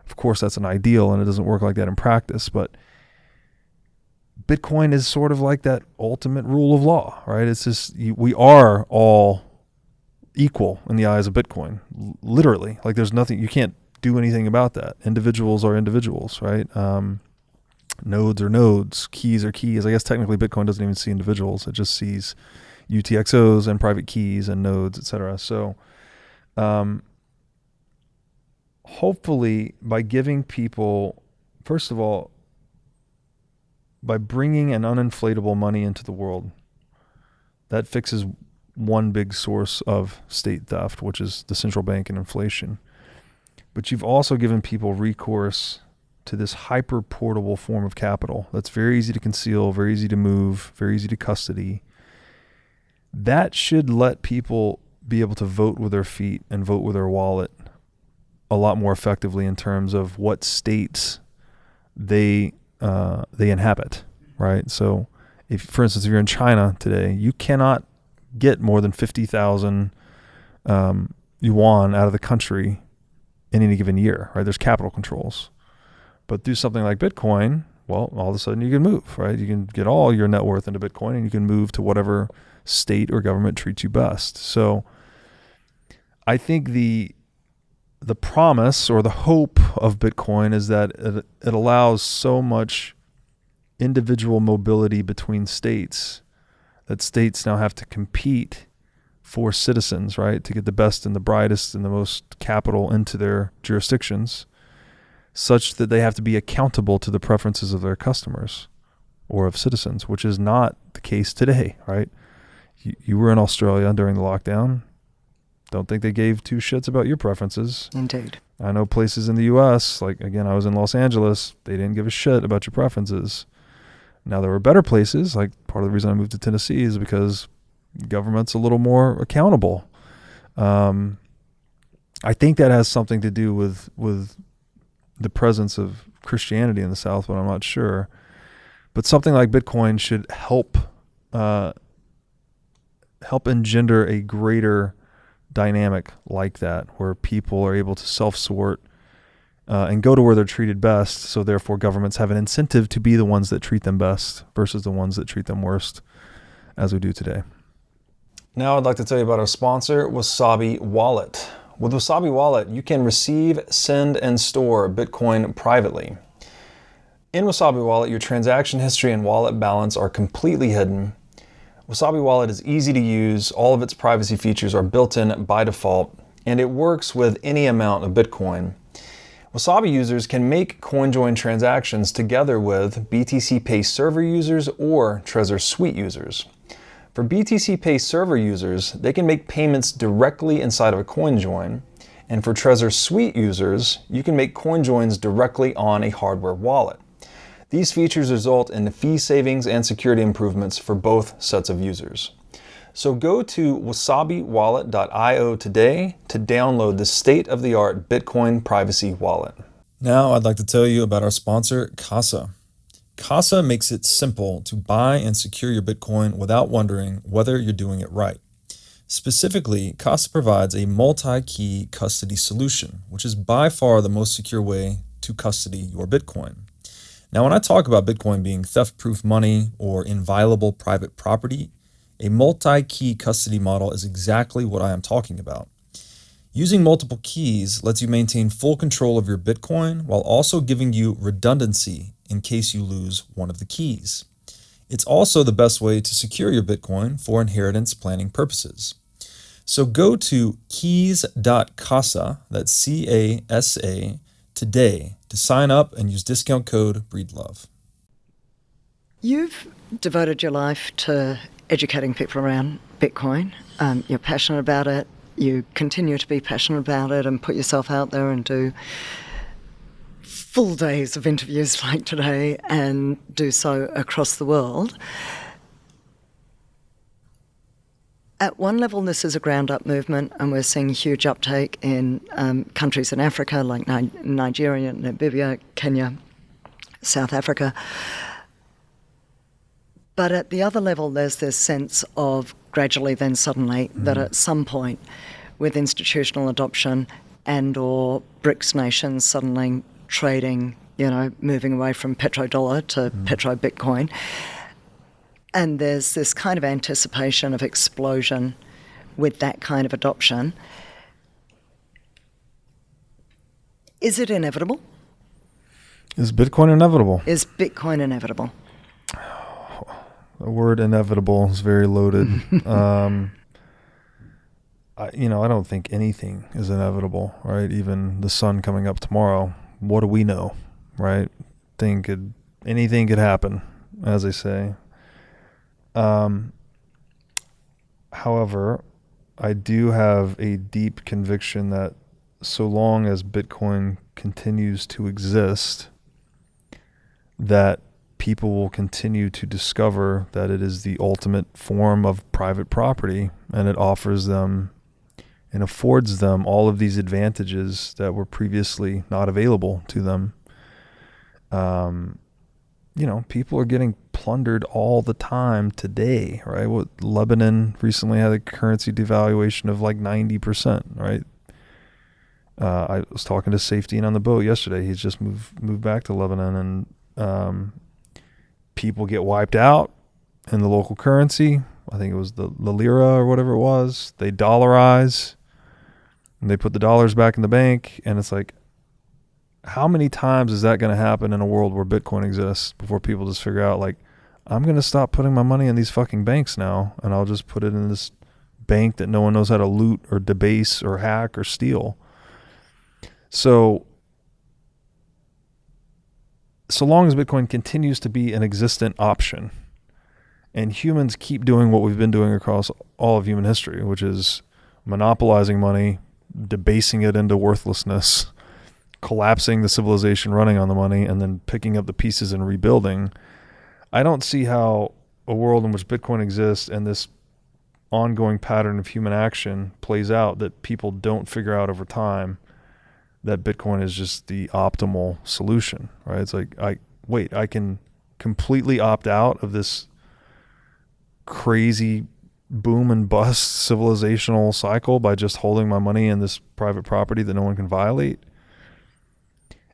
Of course, that's an ideal, and it doesn't work like that in practice, but Bitcoin is sort of like that ultimate rule of law, right? It's just, we are all equal in the eyes of Bitcoin, literally. Like there's nothing, you can't do anything about that. Individuals are individuals, right? Nodes are nodes, keys are keys. I guess technically Bitcoin doesn't even see individuals. It just sees UTXOs and private keys and nodes, etc. So hopefully by giving people, first of all, by bringing an uninflatable money into the world, that fixes one big source of state theft, which is the central bank and inflation. But you've also given people recourse to this hyper portable form of capital that's very easy to conceal, very easy to move, very easy to custody. That should let people be able to vote with their feet and vote with their wallet a lot more effectively in terms of what states they inhabit, right? So if, for instance, if you're in China today, you cannot get more than 50,000 yuan out of the country in any given year, right? There's capital controls. But through something like Bitcoin, well, all of a sudden you can move, right? You can get all your net worth into Bitcoin and you can move to whatever state or government treats you best. So I think the promise or the hope of Bitcoin is that it allows so much individual mobility between states that states now have to compete for citizens, right? To get the best and the brightest and the most capital into their jurisdictions, such that they have to be accountable to the preferences of their customers or of citizens, which is not the case today, right? You were in Australia during the lockdown. Don't think they gave two shits about your preferences. Indeed. I know places in the U.S., like, again, I was in Los Angeles, they didn't give a shit about your preferences. Now, there were better places, like part of the reason I moved to Tennessee is because government's a little more accountable. I think that has something to do with the presence of Christianity in the South, but I'm not sure. But something like Bitcoin should help engender a greater dynamic like that, where people are able to self-sort and go to where they're treated best. So therefore governments have an incentive to be the ones that treat them best versus the ones that treat them worst, as we do today. Now I'd like to tell you about our sponsor, Wasabi Wallet. With Wasabi Wallet, you can receive, send, and store Bitcoin privately. In Wasabi Wallet, your transaction history and wallet balance are completely hidden. Wasabi Wallet is easy to use, all of its privacy features are built in by default, and it works with any amount of Bitcoin. Wasabi users can make CoinJoin transactions together with BTC Pay server users or Trezor Suite users. For BTC Pay server users, they can make payments directly inside of a CoinJoin, and for Trezor Suite users, you can make CoinJoins directly on a hardware wallet. These features result in fee savings and security improvements for both sets of users. So go to wasabiwallet.io today to download the state-of-the-art Bitcoin privacy wallet. Now I'd like to tell you about our sponsor, Casa. Casa makes it simple to buy and secure your Bitcoin without wondering whether you're doing it right. Specifically, Casa provides a multi-key custody solution, which is by far the most secure way to custody your Bitcoin. Now, when I talk about Bitcoin being theft-proof money or inviolable private property, a multi-key custody model is exactly what I am talking about. Using multiple keys lets you maintain full control of your Bitcoin while also giving you redundancy in case you lose one of the keys. It's also the best way to secure your Bitcoin for inheritance planning purposes. So go to keys.casa, that's C-A-S-A, today to sign up and use discount code Breedlove. You've devoted your life to educating people around Bitcoin. You're passionate about it. You continue to be passionate about it and put yourself out there and do full days of interviews like today and do so across the world. At one level, this is a ground-up movement, and we're seeing huge uptake in countries in Africa like Nigeria, Namibia, Kenya, South Africa. But at the other level, there's this sense of gradually then suddenly that at some point with institutional adoption and or BRICS nations suddenly trading, moving away from petrodollar to petro-Bitcoin, and there's this kind of anticipation of explosion with that kind of adoption. Is it inevitable? Is Bitcoin inevitable? Is Bitcoin inevitable? The word inevitable is very loaded. I don't think anything is inevitable, right? Even the sun coming up tomorrow. What do we know, right? Anything could happen, as they say. However, I do have a deep conviction that so long as Bitcoin continues to exist, that people will continue to discover that it is the ultimate form of private property, and it offers them and affords them all of these advantages that were previously not available to them. People are getting plundered all the time today, right? Lebanon recently had a currency devaluation of like 90%, right? I was talking to Safety on the boat yesterday. He's just moved back to Lebanon, and people get wiped out in the local currency. I think it was the lira or whatever it was. They dollarize, and they put the dollars back in the bank, and it's like, how many times is that going to happen in a world where Bitcoin exists before people just figure out, like, I'm going to stop putting my money in these fucking banks now, and I'll just put it in this bank that no one knows how to loot or debase or hack or steal. So long as Bitcoin continues to be an existent option and humans keep doing what we've been doing across all of human history, which is monopolizing money, debasing it into worthlessness, collapsing the civilization running on the money, and then picking up the pieces and rebuilding, I don't see how a world in which Bitcoin exists and this ongoing pattern of human action plays out that people don't figure out over time that Bitcoin is just the optimal solution, right? It's like, I can completely opt out of this crazy boom and bust civilizational cycle by just holding my money in this private property that no one can violate.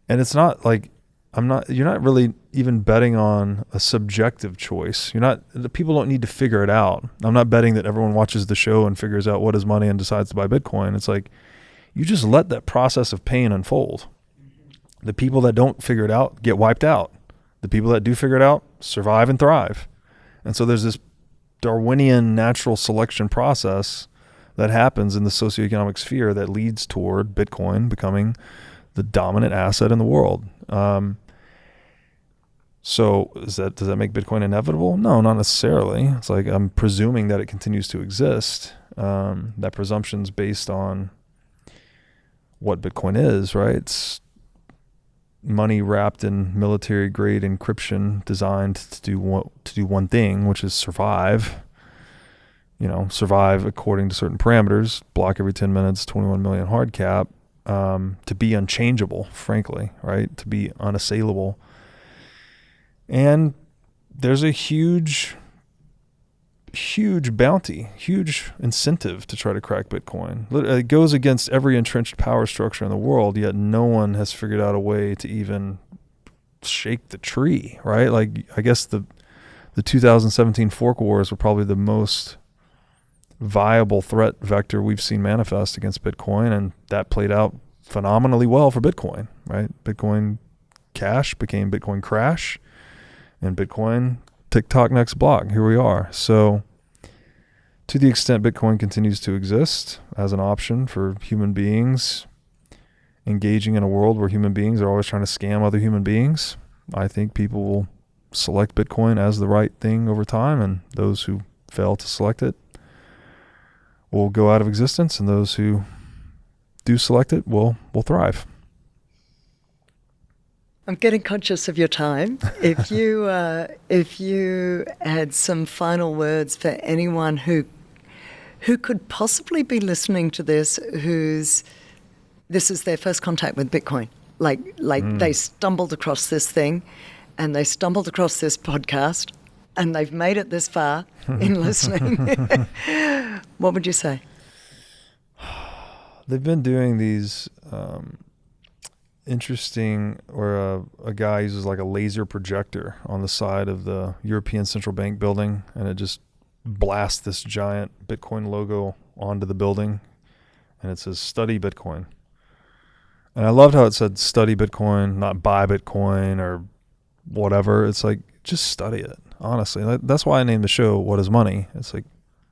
And it's not like you're not really even betting on a subjective choice. The people don't need to figure it out. I'm not betting that everyone watches the show and figures out what is money and decides to buy Bitcoin. It's like, you just let that process of pain unfold. The people that don't figure it out get wiped out. The people that do figure it out survive and thrive. And so there's this Darwinian natural selection process that happens in the socioeconomic sphere that leads toward Bitcoin becoming the dominant asset in the world. So does that make Bitcoin inevitable? No, not necessarily. It's like, I'm presuming that it continues to exist. That presumption's based on what Bitcoin is, right? It's money wrapped in military grade encryption designed to do one thing, which is survive. Survive according to certain parameters, block every 10 minutes, 21 million hard cap, to be unchangeable, frankly, right? To be unassailable. And there's a huge bounty, huge incentive to try to crack Bitcoin. It goes against every entrenched power structure in the world, yet no one has figured out a way to even shake the tree, right? Like, I guess the 2017 fork wars were probably the most viable threat vector we've seen manifest against Bitcoin, and that played out phenomenally well for Bitcoin, right? Bitcoin Cash became Bitcoin Crash, and Bitcoin TikTok next block. Here we are. So to the extent Bitcoin continues to exist as an option for human beings engaging in a world where human beings are always trying to scam other human beings, I think people will select Bitcoin as the right thing over time, and those who fail to select it will go out of existence, and those who do select it will thrive. I'm getting conscious of your time. If you had some final words for anyone who could possibly be listening to this, this is their first contact with Bitcoin, like they stumbled across this thing, and they stumbled across this podcast, and they've made it this far in listening, what would you say? They've been doing these interesting, or a guy uses like a laser projector on the side of the European Central Bank building, and it just blasts this giant Bitcoin logo onto the building, and it says "Study Bitcoin." And I loved how it said "Study Bitcoin," not "Buy Bitcoin" or whatever. It's like, just study it. Honestly, that's why I named the show "What is Money?" It's like,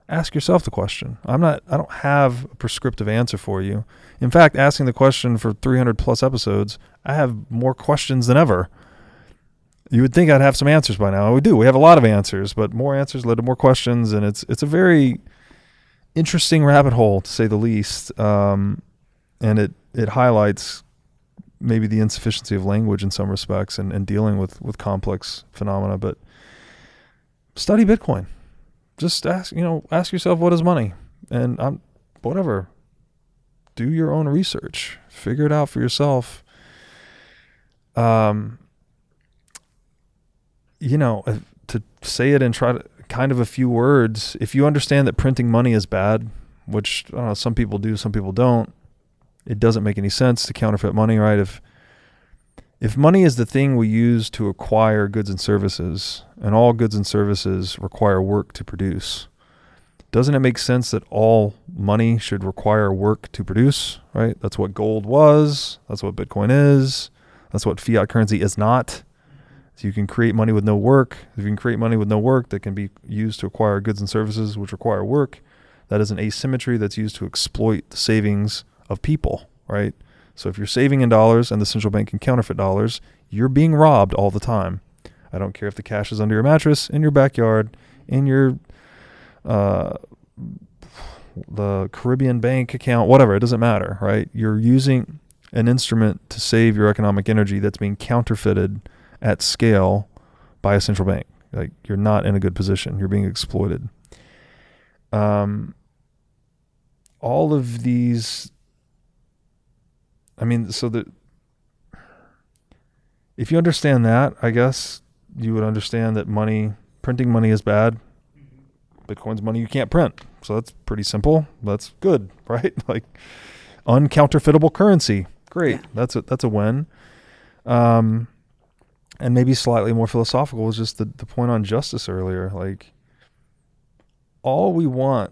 ask yourself the question. I don't have a prescriptive answer for you. In fact, asking the question for 300 plus episodes, I have more questions than ever. You would think I'd have some answers by now. We do. We have a lot of answers, but more answers led to more questions, and it's a very interesting rabbit hole, to say the least. And it highlights maybe the insufficiency of language in some respects, and dealing with complex phenomena. But study Bitcoin. Just ask yourself, what is money? And whatever. Do your own research. Figure it out for yourself. To say it and try to kind of a few words, if you understand that printing money is bad, which I don't know, some people do, some people don't, it doesn't make any sense to counterfeit money, right? If money is the thing we use to acquire goods and services, and all goods and services require work to produce, doesn't it make sense that all money should require work to produce, right? That's what gold was. That's what Bitcoin is. That's what fiat currency is not. So you can create money with no work. If you can create money with no work that can be used to acquire goods and services which require work, that is an asymmetry that's used to exploit the savings of people, right? So if you're saving in dollars and the central bank can counterfeit dollars, you're being robbed all the time. I don't care if the cash is under your mattress, in your backyard, in your the Caribbean bank account, whatever, it doesn't matter, right? You're using an instrument to save your economic energy that's being counterfeited at scale by a central bank. Like, you're not in a good position. You're being exploited. All of these, so that if you understand that, I guess you would understand that printing money is bad. Bitcoin's money you can't print. So that's pretty simple. That's good, right? Like uncounterfeitable currency. Great. Yeah. That's a win. And maybe slightly more philosophical was just the point on justice earlier. Like all we want,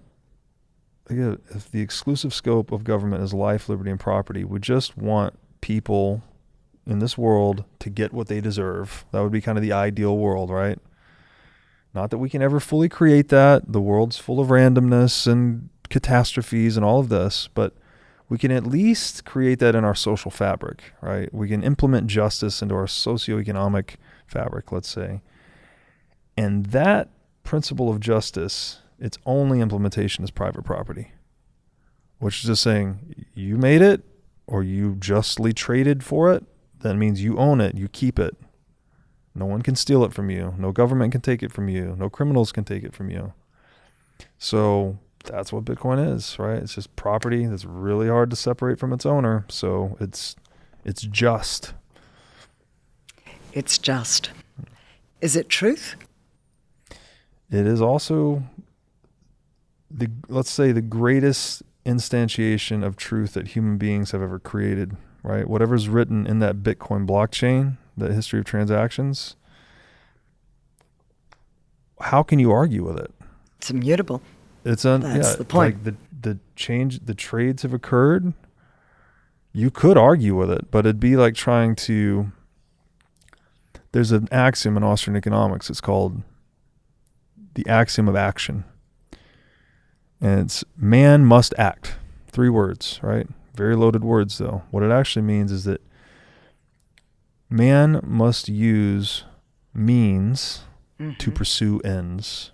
if the exclusive scope of government is life, liberty, and property, we just want people in this world to get what they deserve. That would be kind of the ideal world, right? Not that we can ever fully create that. The world's full of randomness and catastrophes and all of this, but we can at least create that in our social fabric, right? We can implement justice into our socioeconomic fabric, let's say. And that principle of justice, its only implementation is private property, which is just saying you made it or you justly traded for it. That means you own it, you keep it. No one can steal it from you. No government can take it from you. No criminals can take it from you. So that's what Bitcoin is, right? It's just property that's really hard to separate from its owner. So it's just. It's just. Is it truth? It is also let's say the greatest instantiation of truth that human beings have ever created, right? Whatever's written in that Bitcoin blockchain, the history of transactions, how can you argue with it? It's immutable. That's the point. Like the trades have occurred. You could argue with it, but it'd be like trying to. There's an axiom in Austrian economics. It's called the axiom of action, and it's man must act. 3 words, right? Very loaded words, though. What it actually means is that man must use means to pursue ends.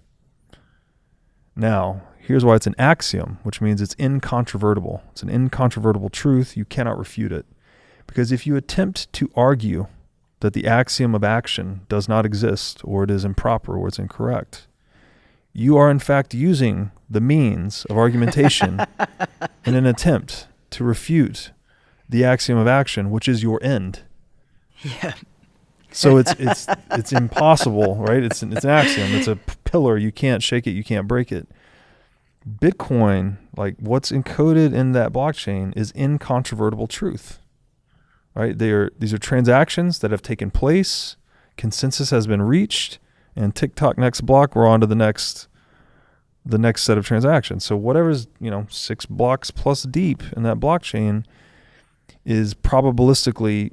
Now, here's why it's an axiom, which means it's incontrovertible. It's an incontrovertible truth. You cannot refute it. Because if you attempt to argue that the axiom of action does not exist, or it is improper, or it's incorrect, you are in fact using the means of argumentation in an attempt to refute the axiom of action, which is your end. Yeah. So it's impossible, right? It's an axiom. It's a pillar. You can't shake it. You can't break it. Bitcoin, like what's encoded in that blockchain, is incontrovertible truth, right? These are transactions that have taken place. Consensus has been reached, and TikTok next block, we're on to the next set of transactions. So whatever's 6 blocks plus deep in that blockchain is probabilistically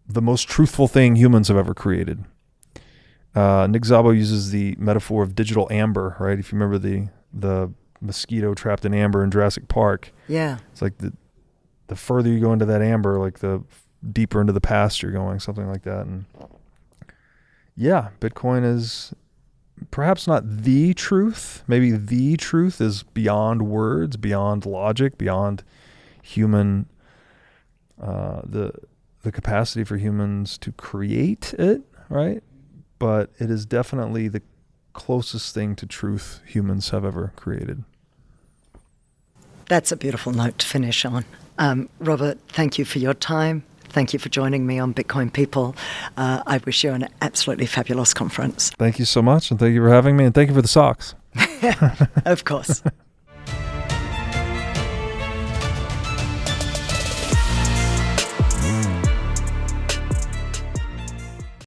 the most truthful thing humans have ever created. Nick Szabo uses the metaphor of digital amber, right? If you remember the mosquito trapped in amber in Jurassic Park. Yeah. It's like the further you go into that amber, like the deeper into the past you're going, something like that. And yeah, Bitcoin is perhaps not the truth. Maybe the truth is beyond words, beyond logic, beyond human, the capacity for humans to create it, right? But it is definitely the closest thing to truth humans have ever created. That's a beautiful note to finish on. Robert, thank you for your time. Thank you for joining me on Bitcoin People. I wish you an absolutely fabulous conference. Thank you so much, and thank you for having me, and thank you for the socks. Of course.